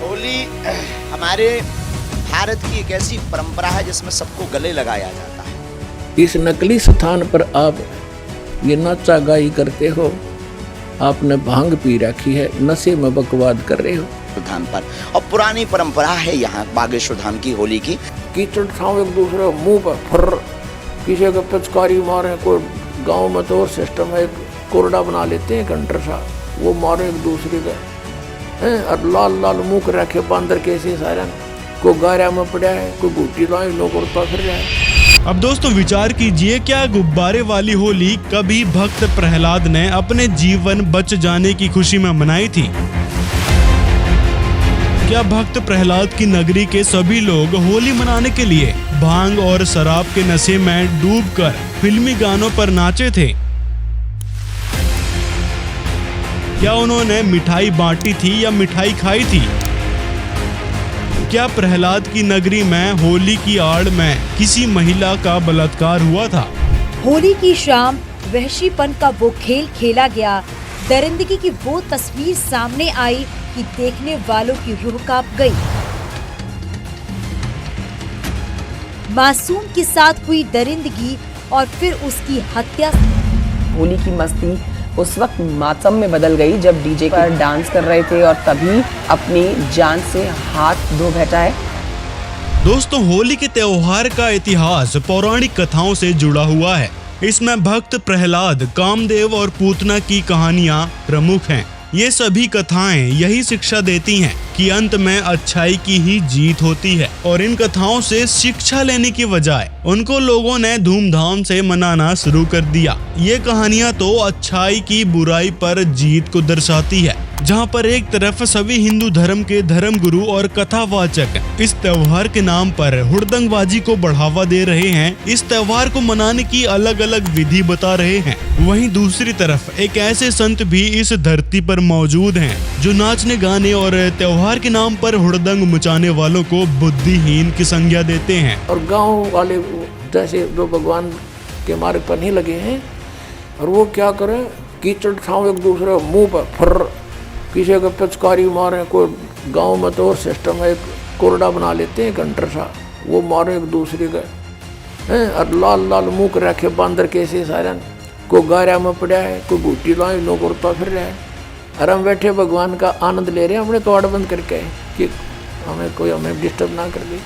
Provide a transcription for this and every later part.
होली हमारे भारत की एक ऐसी परंपरा है जिसमें सबको गले लगाया जाता है। इस नकली स्थान पर आप ये नाचा गाई करते हो, आपने भांग पी रखी है, नशे में बकवाद कर रहे हो धाम पर। और पुरानी परंपरा है यहाँ बागेश्वर धाम की होली की। कीचड़ ठाव एक दूसरे मुंह पर फर, किसी के पिचकारी मारे, कोई गांव में तो और सिस्टम है, कोरडा बना लेते हैं कंटर सा, वो मारे एक दूसरे का हैं, और लाल लाल मुंह रखे बांदर कैसे सारा, कोई गारा में पड़ा है, कोई बूटी लाई लोग उड़ता फिर रहा है। अब दोस्तों विचार कीजिए, क्या गुब्बारे वाली होली कभी भक्त प्रहलाद ने अपने जीवन बच जाने की खुशी में मनाई थी? क्या भक्त प्रहलाद की नगरी के सभी लोग होली मनाने के लिए भांग और शराब के नशे में डूबकर फिल्मी गानों पर नाचे थे? क्या उन्होंने मिठाई बांटी थी या मिठाई खाई थी? क्या प्रहलाद की नगरी में होली की आड़ में किसी महिला का बलात्कार हुआ था? होली की शाम वहशीपन का वो खेल खेला गया, दरिंदगी की वो तस्वीर सामने आई कि देखने वालों की रूह कांप गई। मासूम के साथ हुई दरिंदगी और फिर उसकी हत्या। होली की मस्ती उस वक्त मातम में बदल गई जब डीजे पर डांस कर रहे थे और तभी अपनी जान से हाथ धो बैठाए। दोस्तों होली के त्योहार का इतिहास पौराणिक कथाओं से जुड़ा हुआ है। इसमें भक्त प्रहलाद, कामदेव और पूतना की कहानियां प्रमुख हैं। ये सभी कथाएं यही शिक्षा देती हैं कि अंत में अच्छाई की ही जीत होती है, और इन कथाओं से शिक्षा लेने की बजाय उनको लोगों ने धूमधाम से मनाना शुरू कर दिया। ये कहानियां तो अच्छाई की बुराई पर जीत को दर्शाती है, जहां पर एक तरफ सभी हिंदू धर्म के धर्म गुरु और कथावाचक इस त्योहार के नाम पर हुड़दंगबाजी को बढ़ावा दे रहे हैं, इस त्योहार को मनाने की अलग अलग विधि बता रहे हैं। वहीं दूसरी तरफ एक ऐसे संत भी इस धरती पर मौजूद हैं जो नाचने गाने और त्योहार के नाम पर हुड़दंग मचाने वालों को बुद्धिहीन की संज्ञा देते हैं। और गांव वाले जैसे जो भगवान के मार्ग पर नहीं लगे हैं, और वो क्या करें, कीचड़ ठाव एक दूसरे मुंह पर फर, किसी के पिचकारी मारे, कोई गांव में तो और सिस्टम है, कोरडा बना लेते हैं कंटर सा, वो मारे एक दूसरे का हैं, और लाल लाल मुंह रखे बांदर कैसे सारा, कोई गारा में पड़ा है, कोई बूटी लाई लोग उड़ता फिर रहा है, और हम बैठे भगवान का आनंद ले रहे हैं, हमने तो बंद करके कि हमें डिस्टर्ब ना कर दे।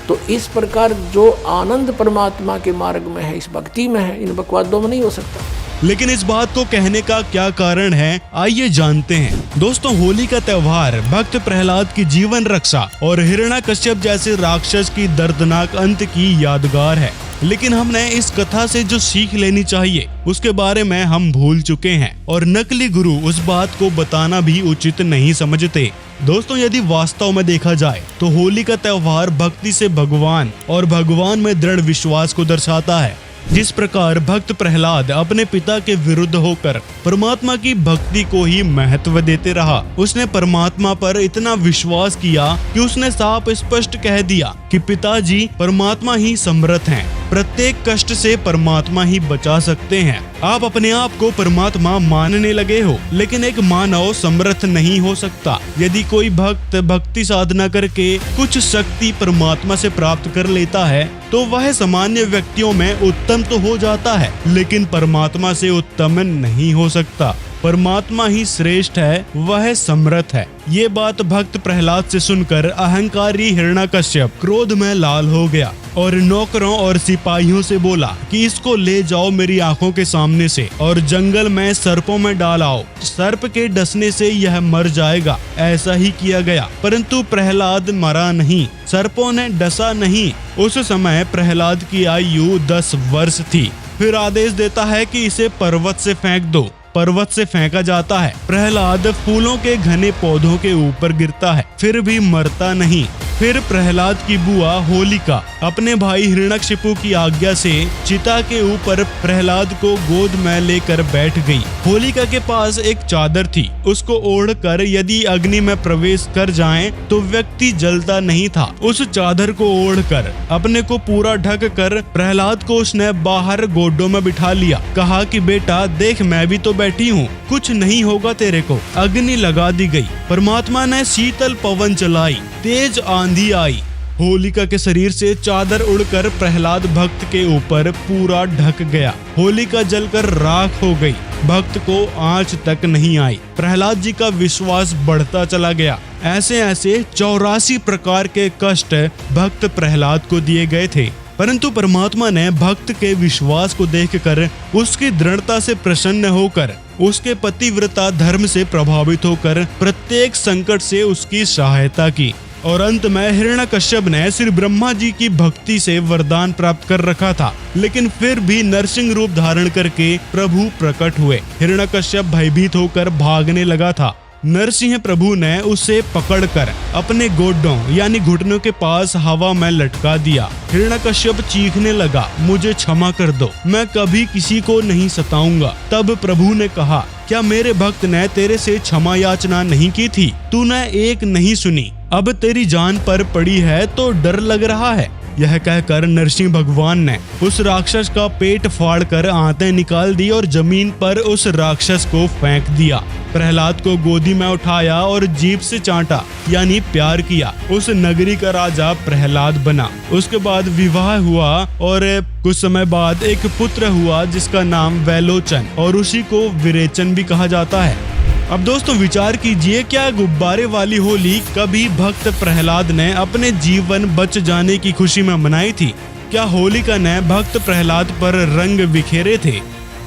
तो इस प्रकार जो आनंद परमात्मा के मार्ग में है, इस भक्ति में है, इन बकवादों में नहीं हो सकता। लेकिन इस बात को कहने का क्या कारण है, आइए जानते हैं। दोस्तों होली का त्योहार भक्त प्रहलाद की जीवन रक्षा और हिरण्याकश्यप जैसे राक्षस की दर्दनाक अंत की यादगार है। लेकिन हमने इस कथा से जो सीख लेनी चाहिए उसके बारे में हम भूल चुके हैं, और नकली गुरु उस बात को बताना भी उचित नहीं समझते। दोस्तों यदि वास्तव में देखा जाए तो होली का त्योहार भक्ति से भगवान और भगवान में दृढ़ विश्वास को दर्शाता है। जिस प्रकार भक्त प्रहलाद अपने पिता के विरुद्ध होकर परमात्मा की भक्ति को ही महत्व देते रहा, उसने परमात्मा पर इतना विश्वास किया कि उसने साफ स्पष्ट कह दिया कि पिताजी परमात्मा ही समर्थ हैं, प्रत्येक कष्ट से परमात्मा ही बचा सकते हैं। आप अपने आप को परमात्मा मानने लगे हो, लेकिन एक मानव समर्थ नहीं हो सकता। यदि कोई भक्त भक्ति साधना करके कुछ शक्ति परमात्मा से प्राप्त कर लेता है तो वह सामान्य व्यक्तियों में उत्तम तो हो जाता है, लेकिन परमात्मा से उत्तम नहीं हो सकता। परमात्मा ही श्रेष्ठ है, वह समर्थ है। ये बात भक्त प्रहलाद से सुनकर अहंकारी हिरण्याकश्यप क्रोध में लाल हो गया और नौकरों और सिपाहियों से बोला कि इसको ले जाओ मेरी आंखों के सामने से और जंगल में सर्पों में डाल आओ, सर्प के डसने से यह मर जाएगा। ऐसा ही किया गया, परंतु प्रहलाद मरा नहीं, सर्पों ने डसा नहीं। उस समय प्रहलाद की आयु 10 वर्ष थी। फिर आदेश देता है कि इसे पर्वत से फेंक दो। पर्वत से फेंका जाता है। प्रहलाद फूलों के घने पौधों के ऊपर गिरता है, फिर भी मरता नहीं। फिर प्रहलाद की बुआ होलिका अपने भाई हिरण्यकशिपु की आज्ञा से चिता के ऊपर प्रहलाद को गोद में लेकर बैठ गई। होलिका के पास एक चादर थी, उसको ओढ़कर यदि अग्नि में प्रवेश कर जाएं तो व्यक्ति जलता नहीं था। उस चादर को ओढ़कर अपने को पूरा ढक कर प्रहलाद को उसने बाहर गोडों में बिठा लिया। कहा कि बेटा देख, मैं भी तो बैठी हूँ, कुछ नहीं होगा तेरे को। अग्नि लगा दी गई। परमात्मा ने शीतल पवन चलाई, तेज आंधी आई। होलिका के शरीर से चादर उड़कर प्रहलाद भक्त के ऊपर पूरा ढक गया। होलिका जलकर राख हो गई। भक्त को आंच तक नहीं आई। प्रहलाद जी का विश्वास बढ़ता चला गया। ऐसे ऐसे 84 प्रकार के कष्ट भक्त प्रहलाद को दिए गए थे, परंतु परमात्मा ने भक्त के विश्वास को देखकर उसकी दृढ़ता से प्रसन्न होकर उसके पतिव्रता धर्म से प्रभावित होकर प्रत्येक संकट से उसकी सहायता की। और अंत में हिरण्यकश्यप ने श्री ब्रह्मा जी की भक्ति से वरदान प्राप्त कर रखा था, लेकिन फिर भी नरसिंह रूप धारण करके प्रभु प्रकट हुए। हिरण्यकश्यप भयभीत होकर भागने लगा था। नरसिंह प्रभु ने उसे पकड़कर अपने गोडों यानी घुटनों के पास हवा में लटका दिया। हिरण्यकश्यप चीखने लगा, मुझे क्षमा कर दो, मैं कभी किसी को नहीं सताऊंगा। तब प्रभु ने कहा, क्या मेरे भक्त ने तेरे से क्षमा याचना नहीं की थी? तूने एक नहीं सुनी, अब तेरी जान पर पड़ी है तो डर लग रहा है। यह कहकर नरसिंह भगवान ने उस राक्षस का पेट फाड़कर आंतें निकाल दी और जमीन पर उस राक्षस को फेंक दिया। प्रहलाद को गोदी में उठाया और जीभ से चाटा यानी प्यार किया। उस नगरी का राजा प्रहलाद बना। उसके बाद विवाह हुआ और कुछ समय बाद एक पुत्र हुआ जिसका नाम वैलोचन, और उसी को विरेचन भी कहा जाता है। अब दोस्तों विचार कीजिए, क्या गुब्बारे वाली होली कभी भक्त प्रहलाद ने अपने जीवन बच जाने की खुशी में मनाई थी? क्या होलिका ने भक्त प्रहलाद पर रंग बिखेरे थे?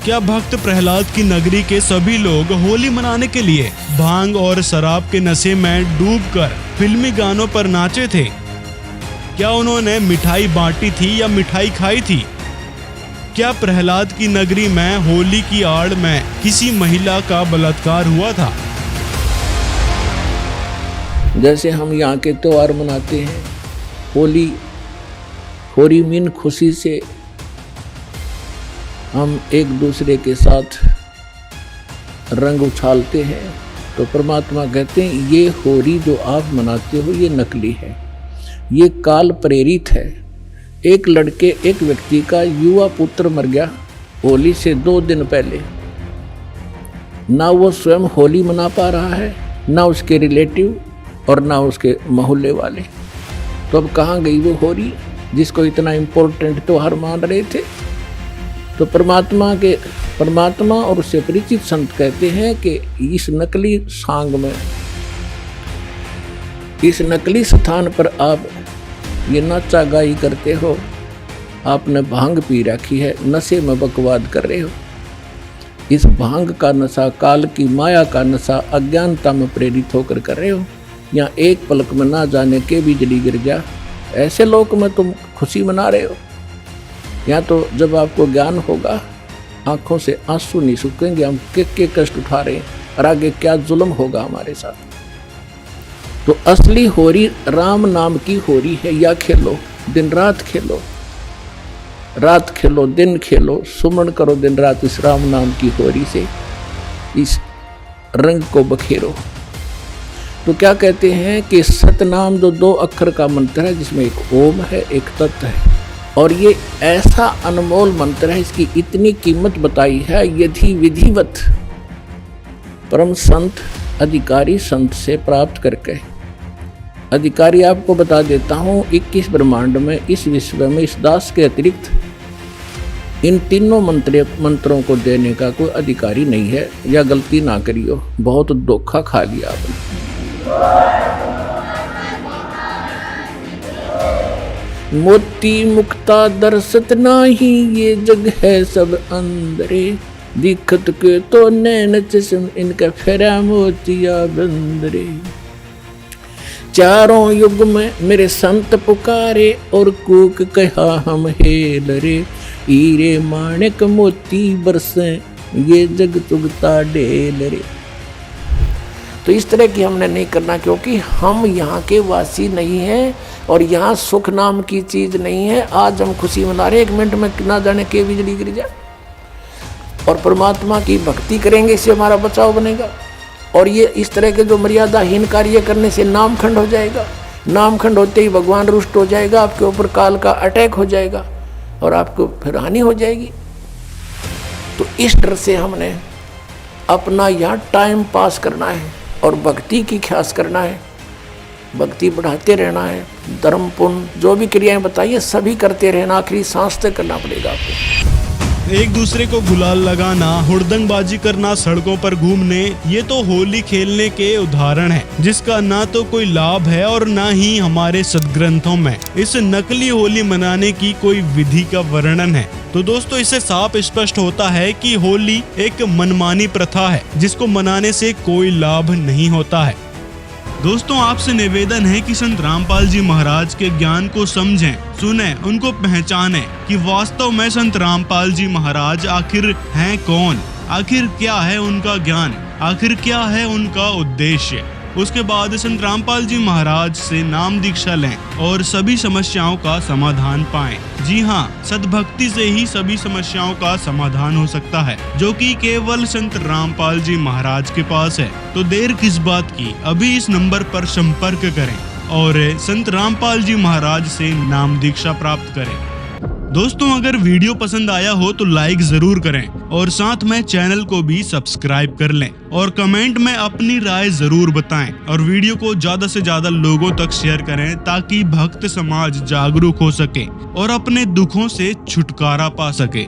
क्या भक्त प्रहलाद की नगरी के सभी लोग होली मनाने के लिए भांग और शराब के नशे में डूबकर फिल्मी गानों पर नाचे थे? क्या उन्होंने मिठाई बांटी थी या मिठाई खाई थी? क्या प्रहलाद की नगरी में होली की आड़ में किसी महिला का बलात्कार हुआ था? जैसे हम यहाँ के त्योहार मनाते हैं, होली मीन खुशी से हम एक दूसरे के साथ रंग उछालते हैं, तो परमात्मा कहते हैं ये होली जो आप मनाते हो ये नकली है, ये काल प्रेरित है। एक व्यक्ति का युवा पुत्र मर गया होली से 2 दिन पहले। ना वो स्वयं होली मना पा रहा है, ना उसके रिलेटिव और ना उसके मोहल्ले वाले। तो अब कहाँ गई वो होली जिसको इतना इम्पोर्टेंट त्योहार मान रहे थे? तो परमात्मा और उससे परिचित संत कहते हैं कि इस नकली सांग में, इस नकली स्थान पर आप ये नाचा गाई करते हो, आपने भांग पी रखी है, नशे में बकवाद कर रहे हो। इस भांग का नशा, काल की माया का नशा अज्ञानता में प्रेरित होकर कर रहे हो। यहाँ एक पलक में ना जाने के बिजली गिर गया, ऐसे लोक में तुम खुशी मना रहे हो। यहाँ तो जब आपको ज्ञान होगा, आंखों से आंसू नहीं सूखेंगे, हम के कष्ट उठा रहे हैं और आगे क्या जुल्म होगा हमारे साथ। तो असली होरी राम नाम की होरी है। या खेलो, दिन रात खेलो, रात खेलो दिन खेलो, सुमन करो दिन रात इस राम नाम की होरी से, इस रंग को बखेरो। तो क्या कहते हैं कि सतनाम जो 2 अक्षर का मंत्र है, जिसमें एक ओम है एक तत् है, और ये ऐसा अनमोल मंत्र है, इसकी इतनी कीमत बताई है। यदि विधिवत परम संत अधिकारी संत से प्राप्त करके, अधिकारी आपको बता देता हूँ 21 ब्रह्मांड में, इस विश्व में, इस दास के अतिरिक्त इन तीनों मंत्रों को देने का कोई अधिकारी नहीं है। या गलती ना करियो, बहुत धोखा खा लिया आपने। मोती मुक्ता दर्शत नाही, ये जग है सब अंदरे, दिखत के तो नैन चश्म, इनका फेरा मोतिया बंदरे। चारों युग में मेरे संत पुकारे, और कूक कहा हम हेल रे, हीरे माणिक मोती बरसे, ये जग तुगता ढेल रे। तो इस तरह की हमने नहीं करना, क्योंकि हम यहाँ के वासी नहीं हैं और यहाँ सुख नाम की चीज़ नहीं है। आज हम खुशी मना रहे, 1 मिनट में ना जाने के बिजली गिर जाए। और परमात्मा की भक्ति करेंगे, इससे हमारा बचाव बनेगा। और ये इस तरह के जो मर्यादाहीन कार्य करने से नामखंड हो जाएगा। नामखंड होते ही भगवान रुष्ट हो जाएगा, आपके ऊपर काल का अटैक हो जाएगा और आपको फिर हानि हो जाएगी। तो इस डर से हमने अपना यहाँ टाइम पास करना है और भक्ति की ख्यास करना है, भक्ति बढ़ाते रहना है। धर्म पुण्य जो भी क्रियाएं बताइए सभी करते रहना, आखिरी सांस तक करना पड़ेगा आपको। एक दूसरे को गुलाल लगाना, हुड़दंगबाजी करना, सड़कों पर घूमने, ये तो होली खेलने के उदाहरण है, जिसका ना तो कोई लाभ है और ना ही हमारे सदग्रंथों में इस नकली होली मनाने की कोई विधि का वर्णन है। तो दोस्तों, इससे साफ स्पष्ट होता है कि होली एक मनमानी प्रथा है, जिसको मनाने से कोई लाभ नहीं होता है। दोस्तों, आपसे निवेदन है कि संत रामपाल जी महाराज के ज्ञान को समझें, सुने, उनको पहचानें कि वास्तव में संत रामपाल जी महाराज आखिर हैं कौन, आखिर क्या है उनका ज्ञान, आखिर क्या है उनका उद्देश्य। उसके बाद संत रामपाल जी महाराज से नाम दीक्षा लें और सभी समस्याओं का समाधान पाएं। जी हाँ, सद्भक्ति से ही सभी समस्याओं का समाधान हो सकता है, जो कि केवल संत रामपाल जी महाराज के पास है। तो देर किस बात की, अभी इस नंबर पर संपर्क करें और संत रामपाल जी महाराज से नाम दीक्षा प्राप्त करें। दोस्तों, अगर वीडियो पसंद आया हो तो लाइक जरूर करें और साथ में चैनल को भी सब्सक्राइब कर लें और कमेंट में अपनी राय जरूर बताएं और वीडियो को ज्यादा से ज्यादा लोगों तक शेयर करें, ताकि भक्त समाज जागरूक हो सके और अपने दुखों से छुटकारा पा सके।